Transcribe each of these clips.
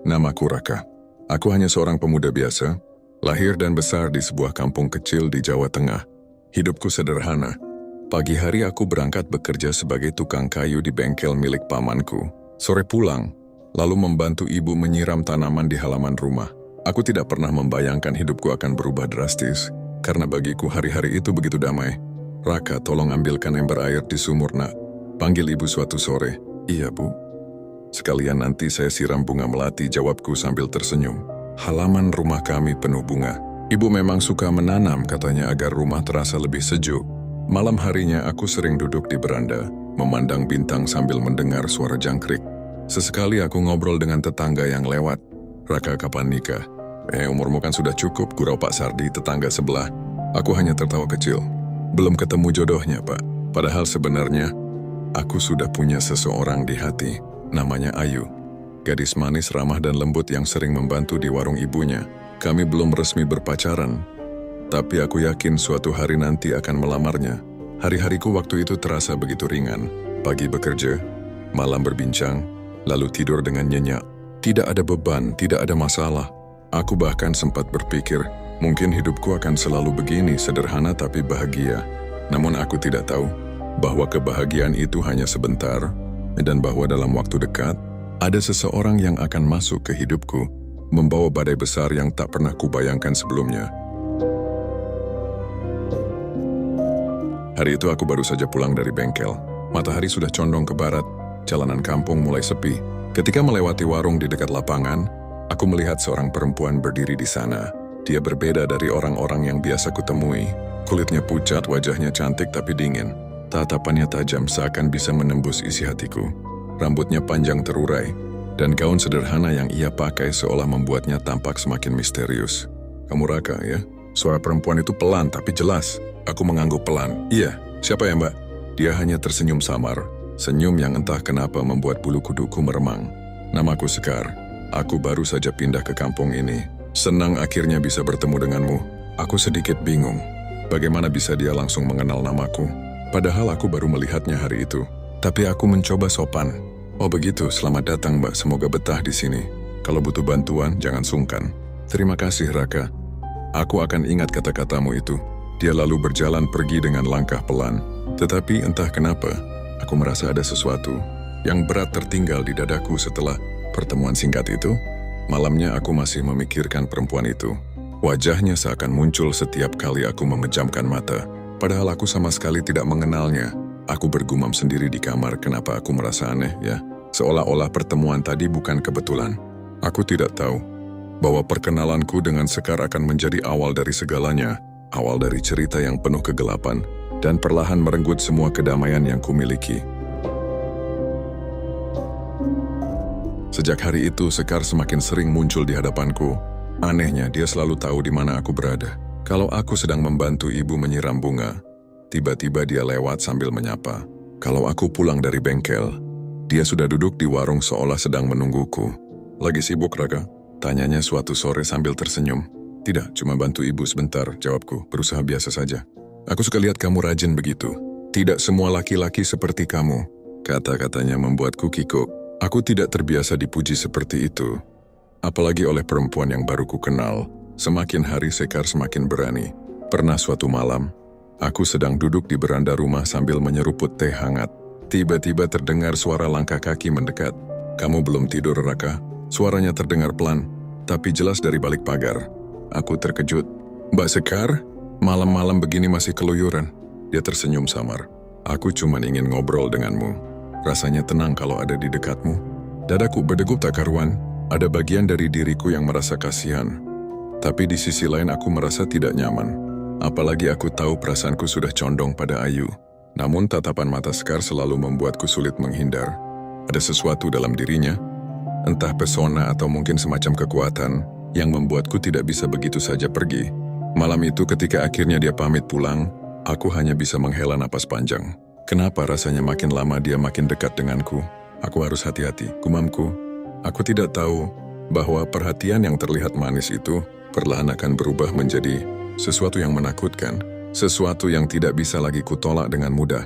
Namaku Raka. Aku hanya seorang pemuda biasa, lahir dan besar di sebuah kampung kecil di Jawa Tengah. Hidupku sederhana. Pagi hari aku berangkat bekerja sebagai tukang kayu di bengkel milik pamanku. Sore pulang, lalu membantu ibu menyiram tanaman di halaman rumah. Aku tidak pernah membayangkan hidupku akan berubah drastis, karena bagiku hari-hari itu begitu damai. Raka, tolong ambilkan ember air di sumur, nak. Panggil ibu suatu sore. Iya, Bu. Sekalian nanti saya siram bunga melati, jawabku sambil tersenyum. Halaman rumah kami penuh bunga. Ibu memang suka menanam, katanya, agar rumah terasa lebih sejuk. Malam harinya aku sering duduk di beranda, memandang bintang sambil mendengar suara jangkrik. Sesekali aku ngobrol dengan tetangga yang lewat. Raka, kapan nikah? Umurmu kan sudah cukup, gurau Pak Sardi, tetangga sebelah. Aku hanya tertawa kecil. Belum ketemu jodohnya, Pak. Padahal sebenarnya, aku sudah punya seseorang di hati. Namanya Ayu. Gadis manis, ramah dan lembut yang sering membantu di warung ibunya. Kami belum resmi berpacaran, tapi aku yakin suatu hari nanti akan melamarnya. Hari-hariku waktu itu terasa begitu ringan. Pagi bekerja, malam berbincang, lalu tidur dengan nyenyak. Tidak ada beban, tidak ada masalah. Aku bahkan sempat berpikir, mungkin hidupku akan selalu begini, sederhana tapi bahagia. Namun aku tidak tahu bahwa kebahagiaan itu hanya sebentar, dan bahwa dalam waktu dekat, ada seseorang yang akan masuk ke hidupku, membawa badai besar yang tak pernah kubayangkan sebelumnya. Hari itu aku baru saja pulang dari bengkel. Matahari sudah condong ke barat, jalanan kampung mulai sepi. Ketika melewati warung di dekat lapangan, aku melihat seorang perempuan berdiri di sana. Dia berbeda dari orang-orang yang biasa kutemui. Kulitnya pucat, wajahnya cantik tapi dingin. Tatapannya tajam seakan bisa menembus isi hatiku. Rambutnya panjang terurai, dan gaun sederhana yang ia pakai seolah membuatnya tampak semakin misterius. Kamu Raka, ya? Suara perempuan itu pelan tapi jelas. Aku mengangguk pelan. Iya, siapa ya, Mbak? Dia hanya tersenyum samar. Senyum yang entah kenapa membuat bulu kuduku meremang. Namaku Sekar. Aku baru saja pindah ke kampung ini. Senang akhirnya bisa bertemu denganmu. Aku sedikit bingung. Bagaimana bisa dia langsung mengenal namaku? Padahal aku baru melihatnya hari itu. Tapi aku mencoba sopan. Oh begitu, selamat datang, Mbak. Semoga betah di sini. Kalau butuh bantuan, jangan sungkan. Terima kasih, Raka. Aku akan ingat kata-katamu itu. Dia lalu berjalan pergi dengan langkah pelan. Tetapi entah kenapa, aku merasa ada sesuatu yang berat tertinggal di dadaku setelah pertemuan singkat itu. Malamnya aku masih memikirkan perempuan itu. Wajahnya seakan muncul setiap kali aku memejamkan mata. Padahal aku sama sekali tidak mengenalnya. Aku bergumam sendiri di kamar, kenapa aku merasa aneh, ya? Seolah-olah pertemuan tadi bukan kebetulan. Aku tidak tahu bahwa perkenalanku dengan Sekar akan menjadi awal dari segalanya. Awal dari cerita yang penuh kegelapan, dan perlahan merenggut semua kedamaian yang kumiliki. Sejak hari itu, Sekar semakin sering muncul di hadapanku. Anehnya, dia selalu tahu di mana aku berada. Kalau aku sedang membantu ibu menyiram bunga, tiba-tiba dia lewat sambil menyapa. Kalau aku pulang dari bengkel, dia sudah duduk di warung seolah sedang menungguku. Lagi sibuk, Raka? Tanyanya suatu sore sambil tersenyum. Tidak, cuma bantu ibu sebentar, jawabku, berusaha biasa saja. Aku suka lihat kamu rajin begitu. Tidak semua laki-laki seperti kamu. Kata-katanya membuatku kikuk. Aku tidak terbiasa dipuji seperti itu. Apalagi oleh perempuan yang baru ku kenal. Semakin hari Sekar semakin berani. Pernah suatu malam, aku sedang duduk di beranda rumah sambil menyeruput teh hangat. Tiba-tiba terdengar suara langkah kaki mendekat. Kamu belum tidur, Raka? Suaranya terdengar pelan, tapi jelas dari balik pagar. Aku terkejut. Mbak Sekar, malam-malam begini masih keluyuran. Dia tersenyum samar. Aku cuma ingin ngobrol denganmu. Rasanya tenang kalau ada di dekatmu. Dadaku berdegup tak karuan. Ada bagian dari diriku yang merasa kasihan. Tapi di sisi lain aku merasa tidak nyaman. Apalagi aku tahu perasaanku sudah condong pada Ayu. Namun tatapan mata Sekar selalu membuatku sulit menghindar. Ada sesuatu dalam dirinya. Entah pesona atau mungkin semacam kekuatan yang membuatku tidak bisa begitu saja pergi. Malam itu ketika akhirnya dia pamit pulang, aku hanya bisa menghela napas panjang. Kenapa rasanya makin lama dia makin dekat denganku? Aku harus hati-hati, gumamku. Aku tidak tahu bahwa perhatian yang terlihat manis itu perlahan akan berubah menjadi sesuatu yang menakutkan, sesuatu yang tidak bisa lagi kutolak dengan mudah.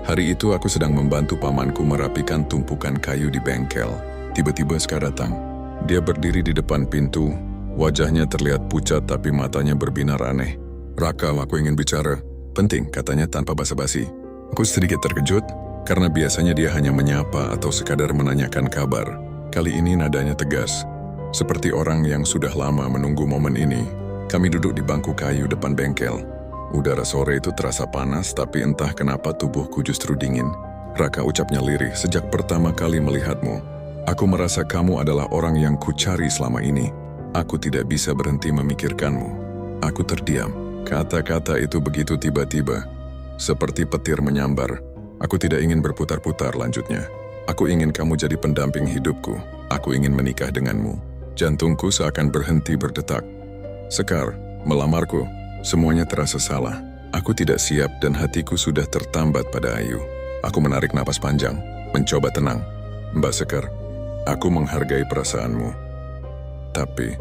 Hari itu aku sedang membantu pamanku merapikan tumpukan kayu di bengkel. Tiba-tiba Sekar datang. Dia berdiri di depan pintu. Wajahnya terlihat pucat tapi matanya berbinar aneh. "Raka, aku ingin bicara. Penting," katanya tanpa basa-basi. Aku sedikit terkejut karena biasanya dia hanya menyapa atau sekadar menanyakan kabar. Kali ini nadanya tegas. Seperti orang yang sudah lama menunggu momen ini. Kami duduk di bangku kayu depan bengkel. Udara sore itu terasa panas, tapi entah kenapa tubuhku justru dingin. "Raka," ucapnya lirih, "sejak pertama kali melihatmu, aku merasa kamu adalah orang yang kucari selama ini. Aku tidak bisa berhenti memikirkanmu." Aku terdiam. Kata-kata itu begitu tiba-tiba, seperti petir menyambar. "Aku tidak ingin berputar-putar," lanjutnya. "Aku ingin kamu jadi pendamping hidupku. Aku ingin menikah denganmu." Jantungku seakan berhenti berdetak. "Sekar, melamarku? Semuanya terasa salah. Aku tidak siap dan hatiku sudah tertambat pada Ayu." Aku menarik napas panjang, mencoba tenang. "Mbak Sekar, aku menghargai perasaanmu. Tapi,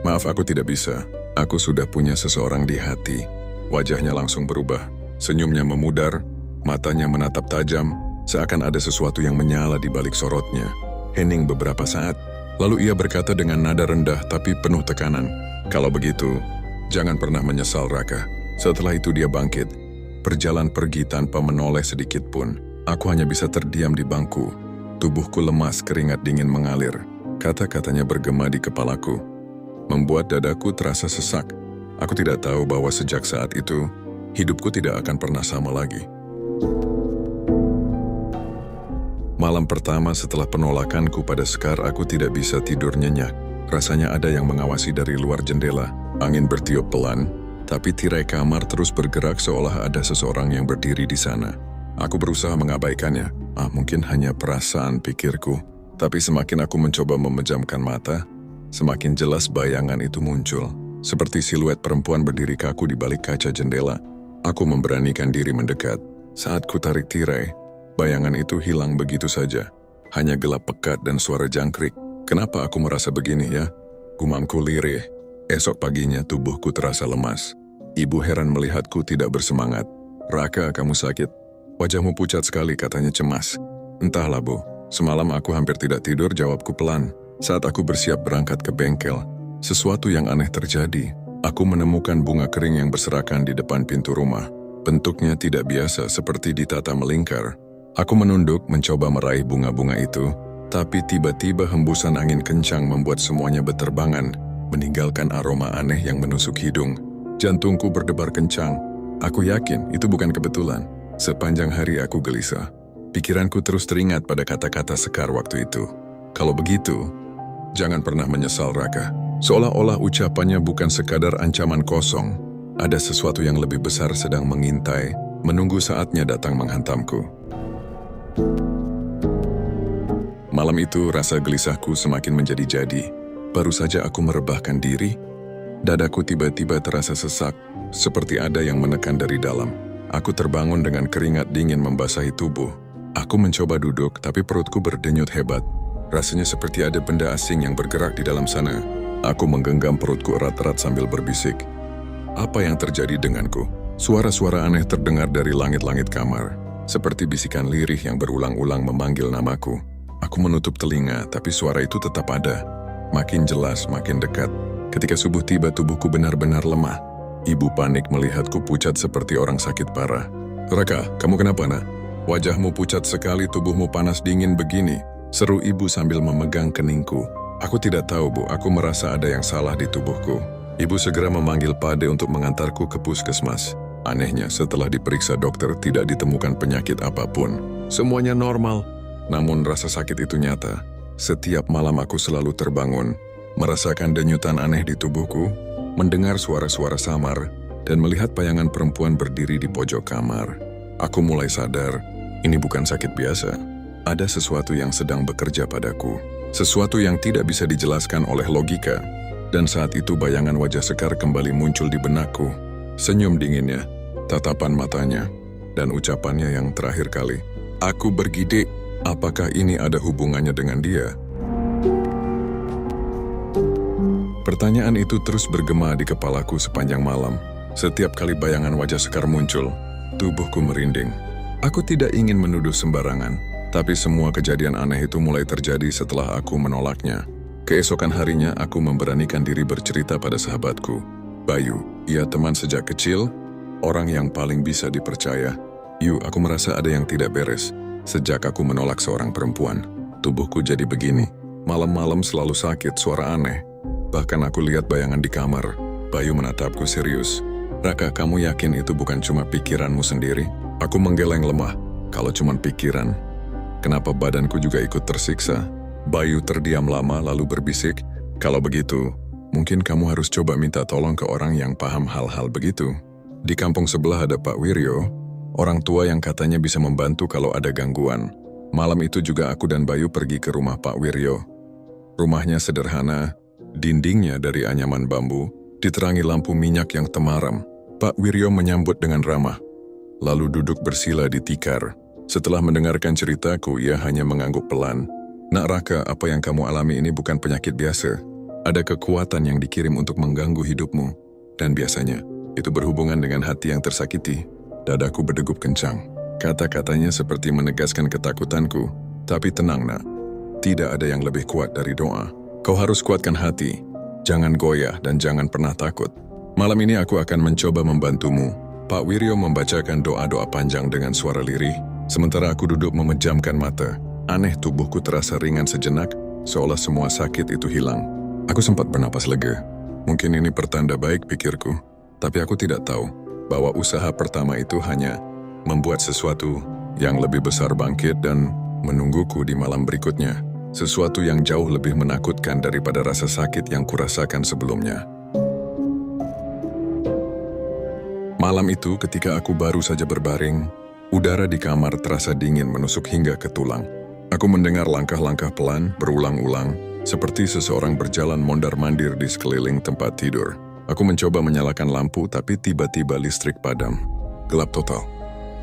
maaf, aku tidak bisa. Aku sudah punya seseorang di hati." Wajahnya langsung berubah. Senyumnya memudar, matanya menatap tajam, seakan ada sesuatu yang menyala di balik sorotnya. Hening beberapa saat, lalu ia berkata dengan nada rendah tapi penuh tekanan, "Kalau begitu, jangan pernah menyesal, Raka." Setelah itu dia bangkit, berjalan pergi tanpa menoleh sedikit pun. Aku hanya bisa terdiam di bangku. Tubuhku lemas, keringat dingin mengalir. Kata-katanya bergema di kepalaku, membuat dadaku terasa sesak. Aku tidak tahu bahwa sejak saat itu, hidupku tidak akan pernah sama lagi. Malam pertama setelah penolakanku pada Sekar, aku tidak bisa tidur nyenyak. Rasanya ada yang mengawasi dari luar jendela. Angin bertiup pelan, tapi tirai kamar terus bergerak seolah ada seseorang yang berdiri di sana. Aku berusaha mengabaikannya. Mungkin hanya perasaan, pikirku. Tapi semakin aku mencoba memejamkan mata, semakin jelas bayangan itu muncul. Seperti siluet perempuan berdiri kaku di balik kaca jendela. Aku memberanikan diri mendekat. Saat ku tarik tirai, bayangan itu hilang begitu saja. Hanya gelap pekat dan suara jangkrik. "Kenapa aku merasa begini ya?" Gumamku lirih. Esok paginya tubuhku terasa lemas. Ibu heran melihatku tidak bersemangat. "Raka, kamu sakit? Wajahmu pucat sekali," katanya cemas. "Entahlah, Bu. Semalam aku hampir tidak tidur," jawabku pelan. Saat aku bersiap berangkat ke bengkel, sesuatu yang aneh terjadi. Aku menemukan bunga kering yang berserakan di depan pintu rumah. Bentuknya tidak biasa, seperti ditata melingkar. Aku menunduk mencoba meraih bunga-bunga itu, tapi tiba-tiba hembusan angin kencang membuat semuanya beterbangan, meninggalkan aroma aneh yang menusuk hidung. Jantungku berdebar kencang. Aku yakin itu bukan kebetulan. Sepanjang hari aku gelisah. Pikiranku terus teringat pada kata-kata Sekar waktu itu. "Kalau begitu, jangan pernah menyesal, Raka." Seolah-olah ucapannya bukan sekadar ancaman kosong. Ada sesuatu yang lebih besar sedang mengintai, menunggu saatnya datang menghantamku. Malam itu rasa gelisahku semakin menjadi-jadi. Baru saja aku merebahkan diri, dadaku tiba-tiba terasa sesak, seperti ada yang menekan dari dalam. Aku terbangun dengan keringat dingin membasahi tubuh. Aku mencoba duduk, tapi perutku berdenyut hebat. Rasanya seperti ada benda asing yang bergerak di dalam sana. Aku menggenggam perutku erat-erat sambil berbisik. Apa yang terjadi denganku? Suara-suara aneh terdengar dari langit-langit kamar, seperti bisikan lirih yang berulang-ulang memanggil namaku. Aku menutup telinga, tapi suara itu tetap ada. Makin jelas, makin dekat. Ketika subuh tiba, tubuhku benar-benar lemah. Ibu panik melihatku pucat seperti orang sakit parah. "Raka, kamu kenapa, nak? Wajahmu pucat sekali, tubuhmu panas dingin begini," seru ibu sambil memegang keningku. Aku tidak tahu, Bu, aku merasa ada yang salah di tubuhku. Ibu segera memanggil Pade untuk mengantarku ke puskesmas. Anehnya, setelah diperiksa dokter tidak ditemukan penyakit apapun. Semuanya normal, namun rasa sakit itu nyata. Setiap malam aku selalu terbangun, merasakan denyutan aneh di tubuhku, mendengar suara-suara samar, dan melihat bayangan perempuan berdiri di pojok kamar. Aku mulai sadar, ini bukan sakit biasa. Ada sesuatu yang sedang bekerja padaku. Sesuatu yang tidak bisa dijelaskan oleh logika. Dan saat itu bayangan wajah Sekar kembali muncul di benakku. Senyum dinginnya, tatapan matanya, dan ucapannya yang terakhir kali. Aku bergidik, apakah ini ada hubungannya dengan dia? Pertanyaan itu terus bergema di kepalaku sepanjang malam. Setiap kali bayangan wajah Sekar muncul, tubuhku merinding. Aku tidak ingin menuduh sembarangan, tapi semua kejadian aneh itu mulai terjadi setelah aku menolaknya. Keesokan harinya aku memberanikan diri bercerita pada sahabatku, Bayu. Ia teman sejak kecil, orang yang paling bisa dipercaya. Aku merasa ada yang tidak beres. Sejak aku menolak seorang perempuan, tubuhku jadi begini. Malam-malam selalu sakit, suara aneh. Bahkan aku lihat bayangan di kamar. Bayu menatapku serius. Raka, kamu yakin itu bukan cuma pikiranmu sendiri? Aku menggeleng lemah. Kalau cuma pikiran, kenapa badanku juga ikut tersiksa? Bayu terdiam lama lalu berbisik, kalau begitu, mungkin kamu harus coba minta tolong ke orang yang paham hal-hal begitu. Di kampung sebelah ada Pak Wiryo, orang tua yang katanya bisa membantu kalau ada gangguan. Malam itu juga aku dan Bayu pergi ke rumah Pak Wiryo. Rumahnya sederhana, dindingnya dari anyaman bambu, diterangi lampu minyak yang temaram. Pak Wiryo menyambut dengan ramah, lalu duduk bersila di tikar. Setelah mendengarkan ceritaku, ia hanya mengangguk pelan. Nak Raka, apa yang kamu alami ini bukan penyakit biasa. Ada kekuatan yang dikirim untuk mengganggu hidupmu. Dan biasanya, itu berhubungan dengan hati yang tersakiti. Dadaku berdegup kencang. Kata-katanya seperti menegaskan ketakutanku. Tapi tenang, nak. Tidak ada yang lebih kuat dari doa. Kau harus kuatkan hati. Jangan goyah dan jangan pernah takut. Malam ini aku akan mencoba membantumu. Pak Wiryo membacakan doa-doa panjang dengan suara lirih, sementara aku duduk memejamkan mata. Aneh, tubuhku terasa ringan sejenak, seolah semua sakit itu hilang. Aku sempat bernapas lega. Mungkin ini pertanda baik, pikirku. Tapi aku tidak tahu bahwa usaha pertama itu hanya membuat sesuatu yang lebih besar bangkit dan menungguku di malam berikutnya. Sesuatu yang jauh lebih menakutkan daripada rasa sakit yang kurasakan sebelumnya. Malam itu ketika aku baru saja berbaring, udara di kamar terasa dingin menusuk hingga ke tulang. Aku mendengar langkah-langkah pelan berulang-ulang, seperti seseorang berjalan mondar-mandir di sekeliling tempat tidur. Aku mencoba menyalakan lampu tapi tiba-tiba listrik padam. Gelap total.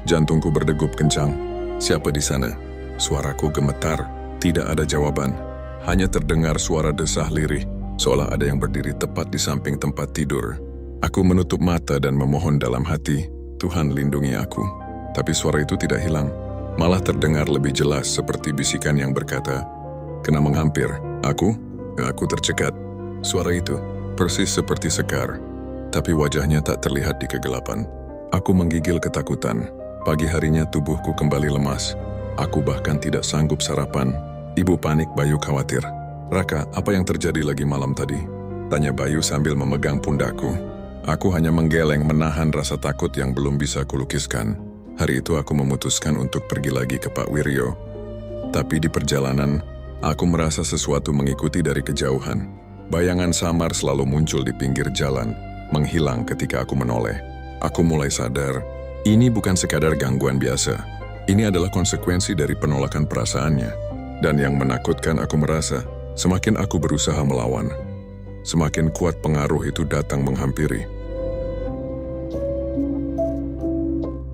Jantungku berdegup kencang. Siapa di sana? Suaraku gemetar. Tidak ada jawaban, hanya terdengar suara desah lirih, seolah ada yang berdiri tepat di samping tempat tidur. Aku menutup mata dan memohon dalam hati, Tuhan lindungi aku. Tapi suara itu tidak hilang, malah terdengar lebih jelas seperti bisikan yang berkata, kena menghampir. Aku tercekat. Suara itu persis seperti Sekar, tapi wajahnya tak terlihat di kegelapan. Aku menggigil ketakutan. Pagi harinya tubuhku kembali lemas. Aku bahkan tidak sanggup sarapan. Ibu panik, Bayu khawatir. Raka, apa yang terjadi lagi malam tadi? Tanya Bayu sambil memegang pundakku. Aku hanya menggeleng menahan rasa takut yang belum bisa kulukiskan. Hari itu aku memutuskan untuk pergi lagi ke Pak Wiryo. Tapi di perjalanan, aku merasa sesuatu mengikuti dari kejauhan. Bayangan samar selalu muncul di pinggir jalan, menghilang ketika aku menoleh. Aku mulai sadar, ini bukan sekadar gangguan biasa. Ini adalah konsekuensi dari penolakan perasaannya. Dan yang menakutkan, aku merasa, semakin aku berusaha melawan, semakin kuat pengaruh itu datang menghampiri.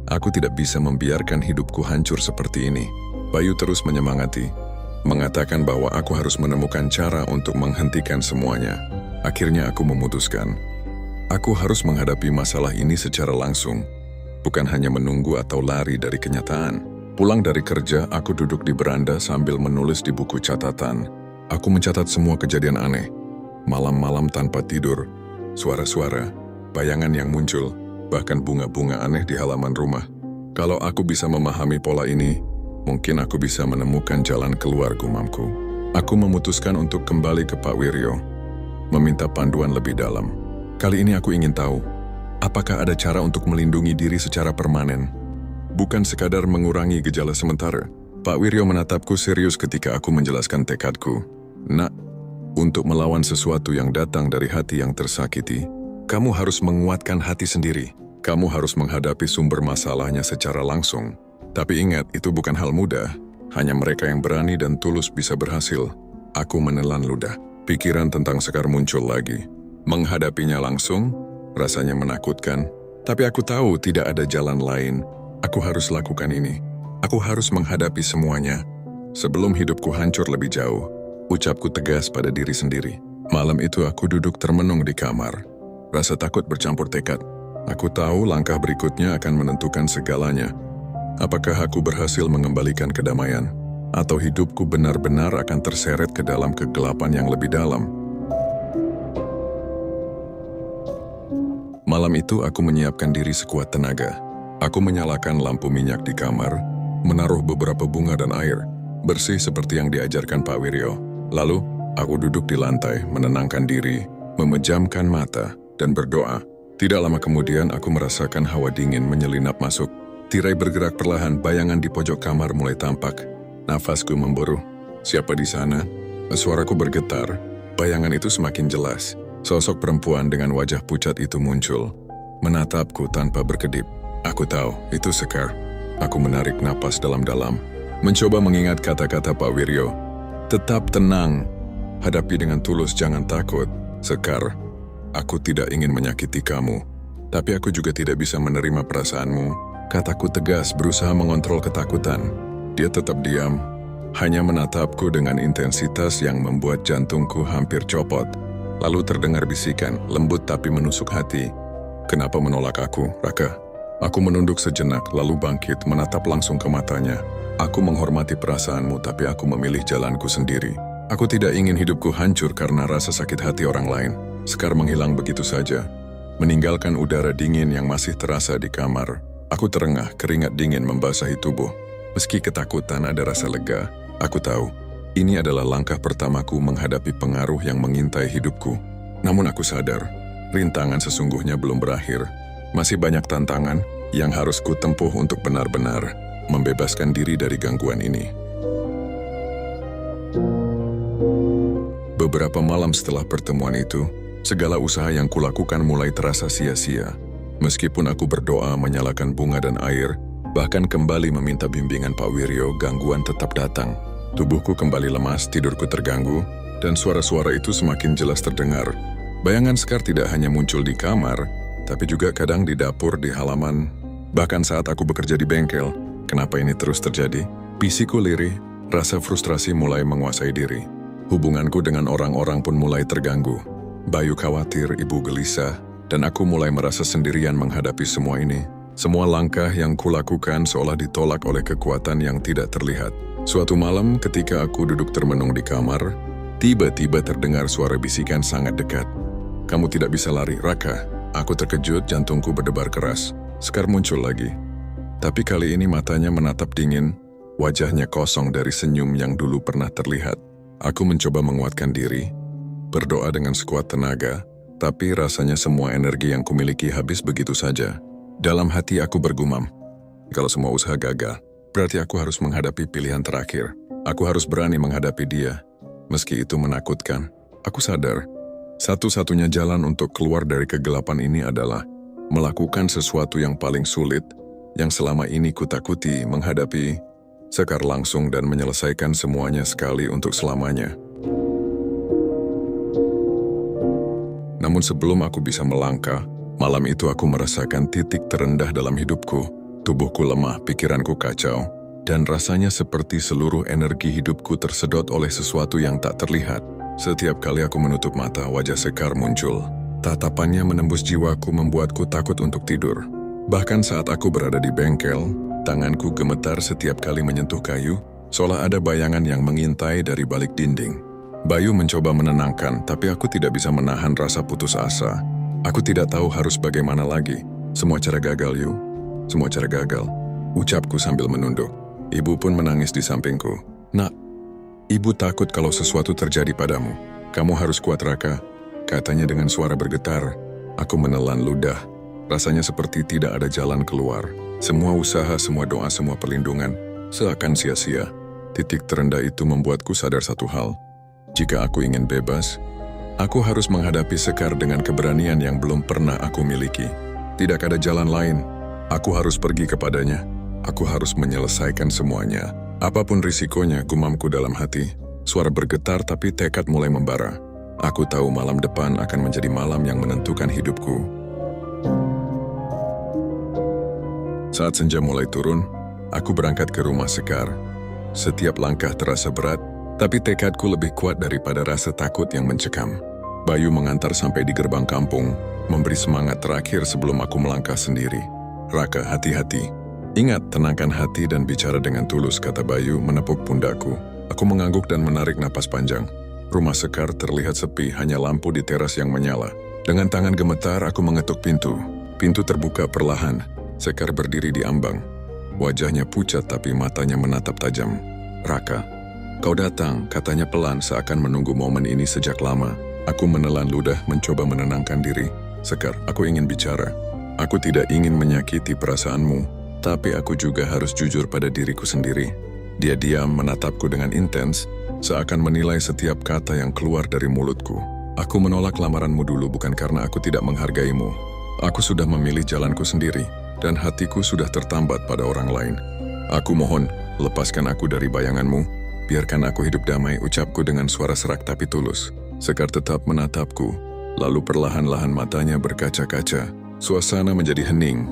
Aku tidak bisa membiarkan hidupku hancur seperti ini. Bayu terus menyemangati, mengatakan bahwa aku harus menemukan cara untuk menghentikan semuanya. Akhirnya aku memutuskan, aku harus menghadapi masalah ini secara langsung, bukan hanya menunggu atau lari dari kenyataan. Pulang dari kerja, aku duduk di beranda sambil menulis di buku catatan. Aku mencatat semua kejadian aneh. Malam-malam tanpa tidur, suara-suara, bayangan yang muncul, bahkan bunga-bunga aneh di halaman rumah. Kalau aku bisa memahami pola ini, mungkin aku bisa menemukan jalan keluar, gumamku. Aku memutuskan untuk kembali ke Pak Wiryo, meminta panduan lebih dalam. Kali ini aku ingin tahu, apakah ada cara untuk melindungi diri secara permanen? Bukan sekadar mengurangi gejala sementara. Pak Wiryo menatapku serius ketika aku menjelaskan tekadku. Nak, untuk melawan sesuatu yang datang dari hati yang tersakiti, kamu harus menguatkan hati sendiri. Kamu harus menghadapi sumber masalahnya secara langsung. Tapi ingat, itu bukan hal mudah. Hanya mereka yang berani dan tulus bisa berhasil. Aku menelan ludah. Pikiran tentang Sekar muncul lagi. Menghadapinya langsung, rasanya menakutkan. Tapi aku tahu tidak ada jalan lain. Aku harus lakukan ini. Aku harus menghadapi semuanya sebelum hidupku hancur lebih jauh. Ucapku tegas pada diri sendiri. Malam itu aku duduk termenung di kamar. Rasa takut bercampur tekad. Aku tahu langkah berikutnya akan menentukan segalanya. Apakah aku berhasil mengembalikan kedamaian? Atau hidupku benar-benar akan terseret ke dalam kegelapan yang lebih dalam? Malam itu aku menyiapkan diri sekuat tenaga. Aku menyalakan lampu minyak di kamar, menaruh beberapa bunga dan air, bersih seperti yang diajarkan Pak Wiryo. Lalu, aku duduk di lantai, menenangkan diri, memejamkan mata, dan berdoa. Tidak lama kemudian aku merasakan hawa dingin menyelinap masuk. Tirai bergerak perlahan, bayangan di pojok kamar mulai tampak. Nafasku memburuh. Siapa di sana? Suaraku bergetar. Bayangan itu semakin jelas. Sosok perempuan dengan wajah pucat itu muncul, menatapku tanpa berkedip. Aku tahu, itu Sekar. Aku menarik napas dalam-dalam, mencoba mengingat kata-kata Pak Wiryo. Tetap tenang. Hadapi dengan tulus, jangan takut. Sekar, aku tidak ingin menyakiti kamu. Tapi aku juga tidak bisa menerima perasaanmu. Kataku tegas, berusaha mengontrol ketakutan. Dia tetap diam, hanya menatapku dengan intensitas yang membuat jantungku hampir copot. Lalu terdengar bisikan, lembut tapi menusuk hati. Kenapa menolak aku, Raka? Aku menunduk sejenak, lalu bangkit, menatap langsung ke matanya. Aku menghormati perasaanmu, tapi aku memilih jalanku sendiri. Aku tidak ingin hidupku hancur karena rasa sakit hati orang lain. Sekar menghilang begitu saja, meninggalkan udara dingin yang masih terasa di kamar. Aku terengah, keringat dingin membasahi tubuh. Meski ketakutan ada rasa lega, aku tahu ini adalah langkah pertamaku menghadapi pengaruh yang mengintai hidupku. Namun aku sadar, rintangan sesungguhnya belum berakhir. Masih banyak tantangan yang harus kutempuh untuk benar-benar membebaskan diri dari gangguan ini. Beberapa malam setelah pertemuan itu, segala usaha yang kulakukan mulai terasa sia-sia. Meskipun aku berdoa, menyalakan bunga dan air, bahkan kembali meminta bimbingan Pak Wiryo, gangguan tetap datang. Tubuhku kembali lemas, tidurku terganggu, dan suara-suara itu semakin jelas terdengar. Bayangan Sekar tidak hanya muncul di kamar, tapi juga kadang di dapur, di halaman. Bahkan saat aku bekerja di bengkel, kenapa ini terus terjadi? Bisiku lirih, rasa frustrasi mulai menguasai diri. Hubunganku dengan orang-orang pun mulai terganggu. Bayu khawatir, ibu gelisah, dan aku mulai merasa sendirian menghadapi semua ini. Semua langkah yang kulakukan seolah ditolak oleh kekuatan yang tidak terlihat. Suatu malam ketika aku duduk termenung di kamar, tiba-tiba terdengar suara bisikan sangat dekat. Kamu tidak bisa lari, Raka. Aku terkejut, jantungku berdebar keras. Sekar muncul lagi. Tapi kali ini matanya menatap dingin, wajahnya kosong dari senyum yang dulu pernah terlihat. Aku mencoba menguatkan diri, berdoa dengan sekuat tenaga, tapi rasanya semua energi yang kumiliki habis begitu saja. Dalam hati aku bergumam, kalau semua usaha gagal, berarti aku harus menghadapi pilihan terakhir. Aku harus berani menghadapi dia. Meski itu menakutkan, aku sadar, satu-satunya jalan untuk keluar dari kegelapan ini adalah melakukan sesuatu yang paling sulit, yang selama ini kutakuti menghadapi Sekar langsung dan menyelesaikan semuanya sekali untuk selamanya. Namun sebelum aku bisa melangkah, malam itu aku merasakan titik terendah dalam hidupku. Tubuhku lemah, pikiranku kacau, dan rasanya seperti seluruh energi hidupku tersedot oleh sesuatu yang tak terlihat. Setiap kali aku menutup mata, wajah Sekar muncul. Tatapannya menembus jiwaku, membuatku takut untuk tidur. Bahkan saat aku berada di bengkel, tanganku gemetar setiap kali menyentuh kayu, seolah ada bayangan yang mengintai dari balik dinding. Bayu mencoba menenangkan, tapi aku tidak bisa menahan rasa putus asa. Aku tidak tahu harus bagaimana lagi. Semua cara gagal, Yu. Semua cara gagal. Ucapku sambil menunduk. Ibu pun menangis di sampingku. Nak, ibu takut kalau sesuatu terjadi padamu. Kamu harus kuat, Raka. Katanya dengan suara bergetar. Aku menelan ludah. Rasanya seperti tidak ada jalan keluar. Semua usaha, semua doa, semua perlindungan seakan sia-sia. Titik terendah itu membuatku sadar satu hal. Jika aku ingin bebas, aku harus menghadapi Sekar dengan keberanian yang belum pernah aku miliki. Tidak ada jalan lain. Aku harus pergi kepadanya. Aku harus menyelesaikan semuanya. Apapun risikonya, gumamku dalam hati. Suara bergetar tapi tekad mulai membara. Aku tahu malam depan akan menjadi malam yang menentukan hidupku. Saat senja mulai turun, aku berangkat ke rumah Sekar. Setiap langkah terasa berat, tapi tekadku lebih kuat daripada rasa takut yang mencekam. Bayu mengantar sampai di gerbang kampung, memberi semangat terakhir sebelum aku melangkah sendiri. Raka, hati-hati. Ingat, tenangkan hati dan bicara dengan tulus, kata Bayu menepuk pundakku. Aku mengangguk dan menarik napas panjang. Rumah Sekar terlihat sepi, hanya lampu di teras yang menyala. Dengan tangan gemetar, aku mengetuk pintu. Pintu terbuka perlahan. Sekar berdiri di ambang. Wajahnya pucat tapi matanya menatap tajam. "Raka, kau datang," katanya pelan seakan menunggu momen ini sejak lama. Aku menelan ludah mencoba menenangkan diri. "Sekar, aku ingin bicara. Aku tidak ingin menyakiti perasaanmu, tapi aku juga harus jujur pada diriku sendiri." Dia diam menatapku dengan intens, seakan menilai setiap kata yang keluar dari mulutku. "Aku menolak lamaranmu dulu bukan karena aku tidak menghargaimu. Aku sudah memilih jalanku sendiri, dan hatiku sudah tertambat pada orang lain. Aku mohon, lepaskan aku dari bayanganmu. Biarkan aku hidup damai," ucapku dengan suara serak tapi tulus. Sekar tetap menatapku, lalu perlahan-lahan matanya berkaca-kaca. Suasana menjadi hening.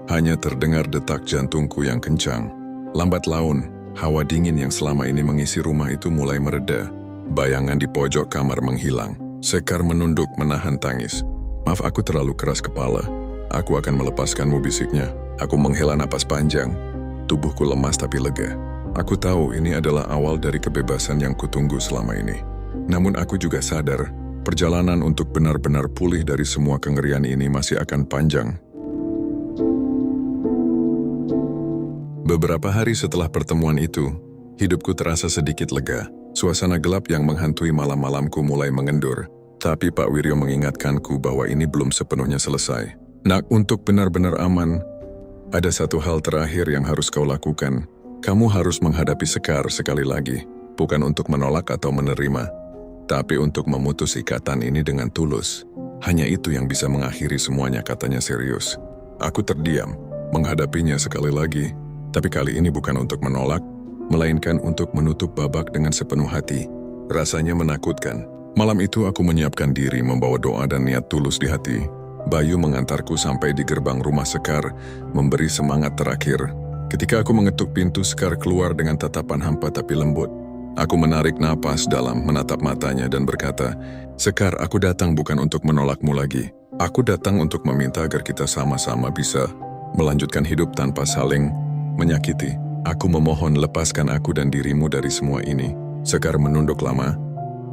Hanya terdengar detak jantungku yang kencang. Lambat laun, hawa dingin yang selama ini mengisi rumah itu mulai mereda. Bayangan di pojok kamar menghilang. Sekar menunduk menahan tangis. "Maaf, aku terlalu keras kepala. Aku akan melepaskanmu," bisiknya. Aku menghela napas panjang. Tubuhku lemas tapi lega. Aku tahu ini adalah awal dari kebebasan yang kutunggu selama ini. Namun aku juga sadar, perjalanan untuk benar-benar pulih dari semua kengerian ini masih akan panjang. Beberapa hari setelah pertemuan itu, hidupku terasa sedikit lega. Suasana gelap yang menghantui malam-malamku mulai mengendur. Tapi Pak Wiryo mengingatkanku bahwa ini belum sepenuhnya selesai. "Nak, untuk benar-benar aman, ada satu hal terakhir yang harus kau lakukan. Kamu harus menghadapi Sekar sekali lagi, bukan untuk menolak atau menerima, tapi untuk memutus ikatan ini dengan tulus. Hanya itu yang bisa mengakhiri semuanya," katanya serius. Aku terdiam, menghadapinya sekali lagi, tapi kali ini bukan untuk menolak, melainkan untuk menutup babak dengan sepenuh hati. Rasanya menakutkan. Malam itu aku menyiapkan diri membawa doa dan niat tulus di hati. Bayu mengantarku sampai di gerbang rumah Sekar, memberi semangat terakhir. Ketika aku mengetuk pintu, Sekar keluar dengan tatapan hampa tapi lembut. Aku menarik napas dalam, menatap matanya dan berkata, "Sekar, aku datang bukan untuk menolakmu lagi. Aku datang untuk meminta agar kita sama-sama bisa melanjutkan hidup tanpa saling menyakiti. Aku memohon, lepaskan aku dan dirimu dari semua ini." Sekar menunduk lama,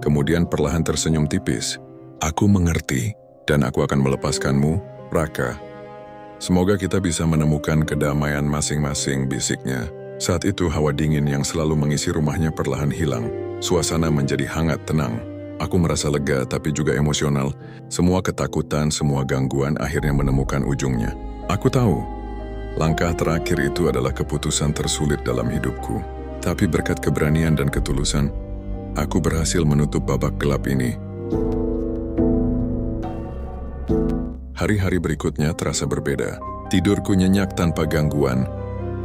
kemudian perlahan tersenyum tipis. "Aku mengerti, dan aku akan melepaskanmu, Raka. Semoga kita bisa menemukan kedamaian masing-masing," bisiknya. Saat itu hawa dingin yang selalu mengisi rumahnya perlahan hilang. Suasana menjadi hangat tenang. Aku merasa lega tapi juga emosional. Semua ketakutan, semua gangguan akhirnya menemukan ujungnya. Aku tahu, langkah terakhir itu adalah keputusan tersulit dalam hidupku. Tapi berkat keberanian dan ketulusan, aku berhasil menutup babak gelap ini. Hari-hari berikutnya terasa berbeda. Tidurku nyenyak tanpa gangguan.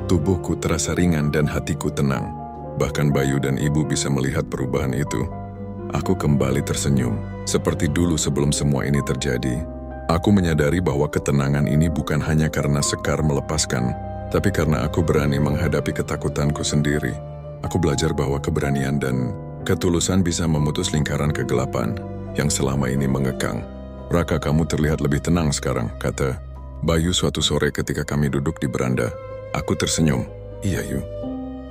Tubuhku terasa ringan dan hatiku tenang. Bahkan Bayu dan Ibu bisa melihat perubahan itu. Aku kembali tersenyum. Seperti dulu sebelum semua ini terjadi. Aku menyadari bahwa ketenangan ini bukan hanya karena Sekar melepaskan, tapi karena aku berani menghadapi ketakutanku sendiri. Aku belajar bahwa keberanian dan ketulusan bisa memutus lingkaran kegelapan yang selama ini mengekang. "Raka, kamu terlihat lebih tenang sekarang," kata Bayu suatu sore ketika kami duduk di beranda. Aku tersenyum. "Iya, Yu.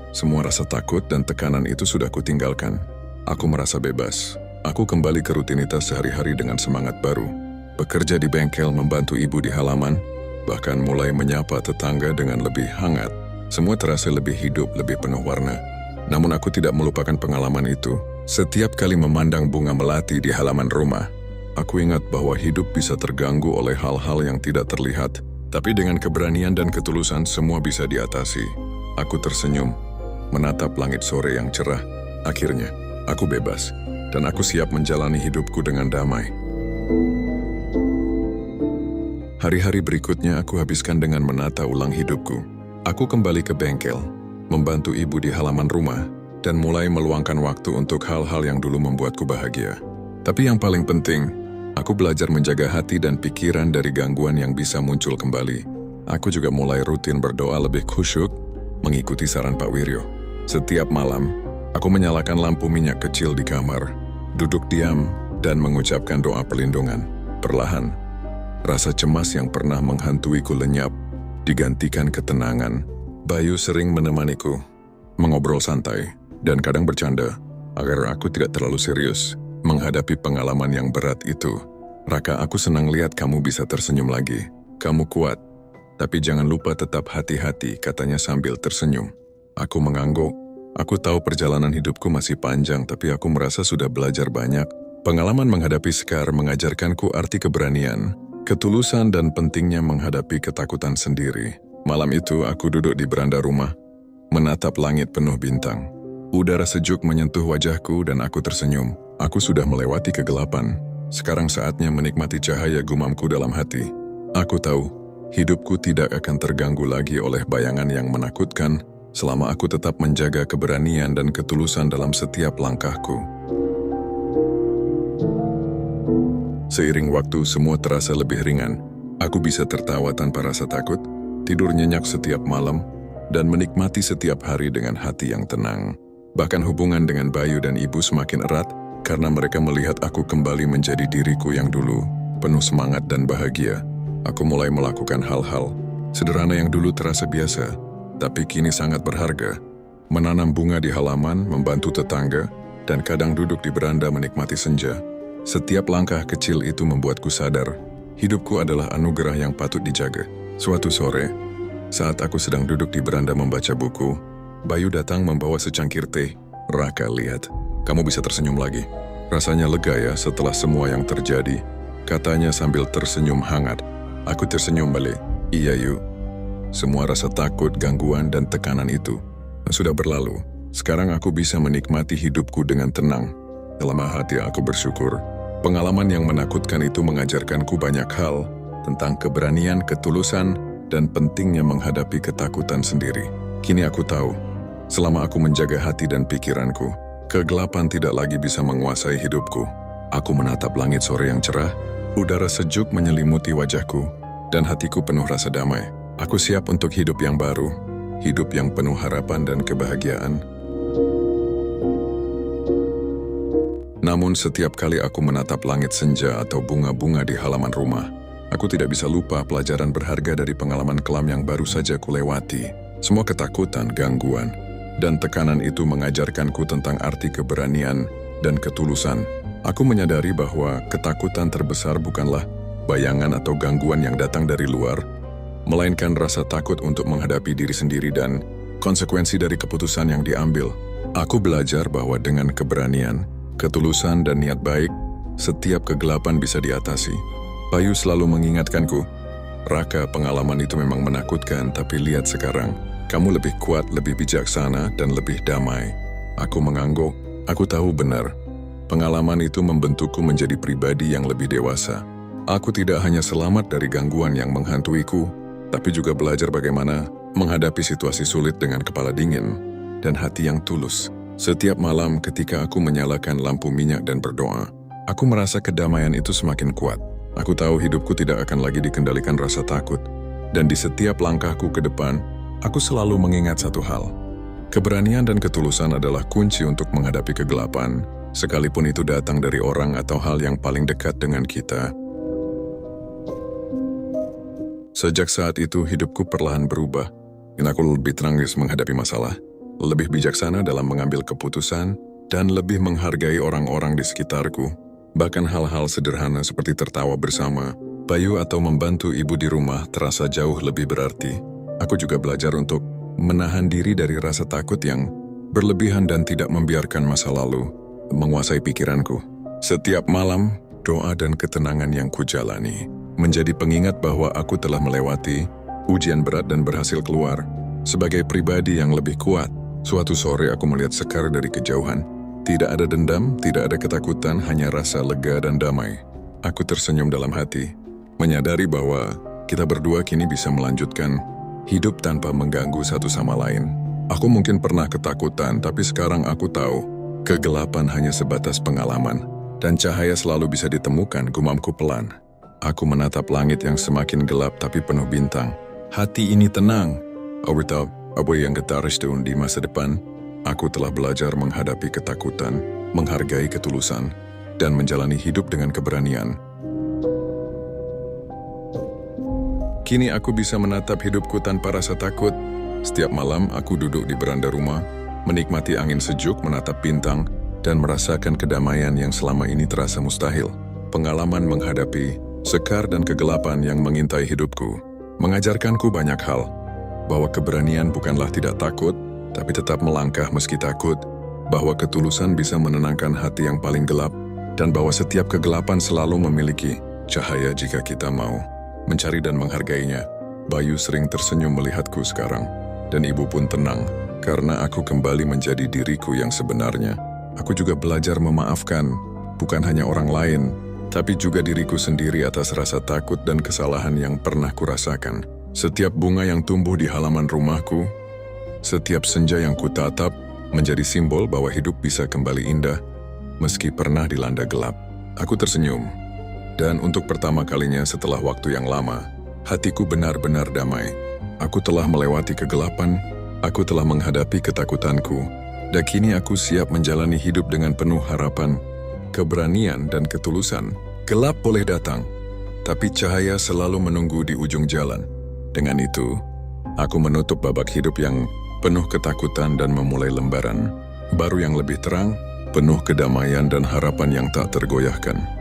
Semua rasa takut dan tekanan itu sudah kutinggalkan. Aku merasa bebas. Aku kembali ke rutinitas sehari-hari dengan semangat baru. Bekerja di bengkel, membantu ibu di halaman, bahkan mulai menyapa tetangga dengan lebih hangat. Semua terasa lebih hidup, lebih penuh warna. Namun aku tidak melupakan pengalaman itu. Setiap kali memandang bunga melati di halaman rumah, aku ingat bahwa hidup bisa terganggu oleh hal-hal yang tidak terlihat. Tapi dengan keberanian dan ketulusan semua bisa diatasi." Aku tersenyum, menatap langit sore yang cerah. Akhirnya, aku bebas, dan aku siap menjalani hidupku dengan damai. Hari-hari berikutnya aku habiskan dengan menata ulang hidupku. Aku kembali ke bengkel, membantu ibu di halaman rumah, dan mulai meluangkan waktu untuk hal-hal yang dulu membuatku bahagia. Tapi yang paling penting, aku belajar menjaga hati dan pikiran dari gangguan yang bisa muncul kembali. Aku juga mulai rutin berdoa lebih khusyuk, mengikuti saran Pak Wiryo. Setiap malam, aku menyalakan lampu minyak kecil di kamar, duduk diam, dan mengucapkan doa perlindungan. Perlahan, rasa cemas yang pernah menghantuiku lenyap, digantikan ketenangan Bayu sering menemaniku, mengobrol santai, dan kadang bercanda, agar aku tidak terlalu serius menghadapi pengalaman yang berat itu. Raka, aku senang lihat kamu bisa tersenyum lagi. Kamu kuat, tapi jangan lupa tetap hati-hati, katanya sambil tersenyum. Aku mengangguk. Aku tahu perjalanan hidupku masih panjang, tapi aku merasa sudah belajar banyak. Pengalaman menghadapi Sekar mengajarkanku arti keberanian, ketulusan, dan pentingnya menghadapi ketakutan sendiri. Malam itu aku duduk di beranda rumah, menatap langit penuh bintang. Udara sejuk menyentuh wajahku dan aku tersenyum. Aku sudah melewati kegelapan. Sekarang saatnya menikmati cahaya, gumamku dalam hati. Aku tahu, hidupku tidak akan terganggu lagi oleh bayangan yang menakutkan selama aku tetap menjaga keberanian dan ketulusan dalam setiap langkahku. Seiring waktu, semua terasa lebih ringan. Aku bisa tertawa tanpa rasa takut, tidur nyenyak setiap malam, dan menikmati setiap hari dengan hati yang tenang. Bahkan hubungan dengan Bayu dan Ibu semakin erat karena mereka melihat aku kembali menjadi diriku yang dulu, penuh semangat dan bahagia. Aku mulai melakukan hal-hal sederhana yang dulu terasa biasa, tapi kini sangat berharga. Menanam bunga di halaman, membantu tetangga, dan kadang duduk di beranda menikmati senja. Setiap langkah kecil itu membuatku sadar, hidupku adalah anugerah yang patut dijaga. Suatu sore, saat aku sedang duduk di beranda membaca buku, Bayu datang membawa secangkir teh. Raka, lihat, kamu bisa tersenyum lagi. Rasanya lega ya setelah semua yang terjadi, katanya sambil tersenyum hangat. Aku tersenyum balik. Iya Yu, semua rasa takut, gangguan, dan tekanan itu sudah berlalu. Sekarang aku bisa menikmati hidupku dengan tenang. Dalam hati aku bersyukur. Pengalaman yang menakutkan itu mengajarkanku banyak hal tentang keberanian, ketulusan, dan pentingnya menghadapi ketakutan sendiri. Kini aku tahu, selama aku menjaga hati dan pikiranku, kegelapan tidak lagi bisa menguasai hidupku. Aku menatap langit sore yang cerah, udara sejuk menyelimuti wajahku, dan hatiku penuh rasa damai. Aku siap untuk hidup yang baru, hidup yang penuh harapan dan kebahagiaan. Namun setiap kali aku menatap langit senja atau bunga-bunga di halaman rumah, aku tidak bisa lupa pelajaran berharga dari pengalaman kelam yang baru saja kulewati. Semua ketakutan, gangguan, dan tekanan itu mengajarkanku tentang arti keberanian dan ketulusan. Aku menyadari bahwa ketakutan terbesar bukanlah bayangan atau gangguan yang datang dari luar, melainkan rasa takut untuk menghadapi diri sendiri dan konsekuensi dari keputusan yang diambil. Aku belajar bahwa dengan keberanian, ketulusan, dan niat baik, setiap kegelapan bisa diatasi. Bayu selalu mengingatkanku, Raka, pengalaman itu memang menakutkan, tapi lihat sekarang, kamu lebih kuat, lebih bijaksana, dan lebih damai. Aku mengangguk. Aku tahu benar, pengalaman itu membentukku menjadi pribadi yang lebih dewasa. Aku tidak hanya selamat dari gangguan yang menghantuiku, tapi juga belajar bagaimana menghadapi situasi sulit dengan kepala dingin dan hati yang tulus. Setiap malam ketika aku menyalakan lampu minyak dan berdoa, aku merasa kedamaian itu semakin kuat. Aku tahu hidupku tidak akan lagi dikendalikan rasa takut, dan di setiap langkahku ke depan, aku selalu mengingat satu hal. Keberanian dan ketulusan adalah kunci untuk menghadapi kegelapan, sekalipun itu datang dari orang atau hal yang paling dekat dengan kita. Sejak saat itu, hidupku perlahan berubah, dan aku lebih terangis menghadapi masalah, lebih bijaksana dalam mengambil keputusan, dan lebih menghargai orang-orang di sekitarku. Bahkan hal-hal sederhana seperti tertawa bersama, Bayu, atau membantu ibu di rumah terasa jauh lebih berarti. Aku juga belajar untuk menahan diri dari rasa takut yang berlebihan dan tidak membiarkan masa lalu menguasai pikiranku. Setiap malam, doa dan ketenangan yang kujalani menjadi pengingat bahwa aku telah melewati ujian berat dan berhasil keluar sebagai pribadi yang lebih kuat. Suatu sore aku melihat Sekar dari kejauhan. Tidak ada dendam, tidak ada ketakutan, hanya rasa lega dan damai. Aku tersenyum dalam hati, menyadari bahwa kita berdua kini bisa melanjutkan hidup tanpa mengganggu satu sama lain. Aku mungkin pernah ketakutan, tapi sekarang aku tahu kegelapan hanya sebatas pengalaman, dan cahaya selalu bisa ditemukan, gumamku pelan. Aku menatap langit yang semakin gelap tapi penuh bintang. Hati ini tenang. Overtop, apa yang getaris di masa depan, aku telah belajar menghadapi ketakutan, menghargai ketulusan, dan menjalani hidup dengan keberanian. Kini aku bisa menatap hidupku tanpa rasa takut, Setiap malam aku duduk di beranda rumah, menikmati angin sejuk, menatap bintang, dan merasakan kedamaian yang selama ini terasa mustahil. Pengalaman menghadapi sekar dan kegelapan yang mengintai hidupku mengajarkanku banyak hal, bahwa keberanian bukanlah tidak takut, tapi tetap melangkah meski takut, bahwa ketulusan bisa menenangkan hati yang paling gelap, dan bahwa setiap kegelapan selalu memiliki cahaya jika kita mau mencari dan menghargainya. Bayu sering tersenyum melihatku sekarang, dan ibu pun tenang, karena aku kembali menjadi diriku yang sebenarnya. Aku juga belajar memaafkan, bukan hanya orang lain, tapi juga diriku sendiri atas rasa takut dan kesalahan yang pernah kurasakan. Setiap bunga yang tumbuh di halaman rumahku, setiap senja yang kutatap, menjadi simbol bahwa hidup bisa kembali indah, meski pernah dilanda gelap. Aku tersenyum, dan untuk pertama kalinya setelah waktu yang lama, hatiku benar-benar damai. Aku telah melewati kegelapan, aku telah menghadapi ketakutanku, dan kini aku siap menjalani hidup dengan penuh harapan, keberanian, dan ketulusan. Gelap boleh datang, tapi cahaya selalu menunggu di ujung jalan. Dengan itu, aku menutup babak hidup yang penuh ketakutan dan memulai lembaran baru yang lebih terang, penuh kedamaian dan harapan yang tak tergoyahkan.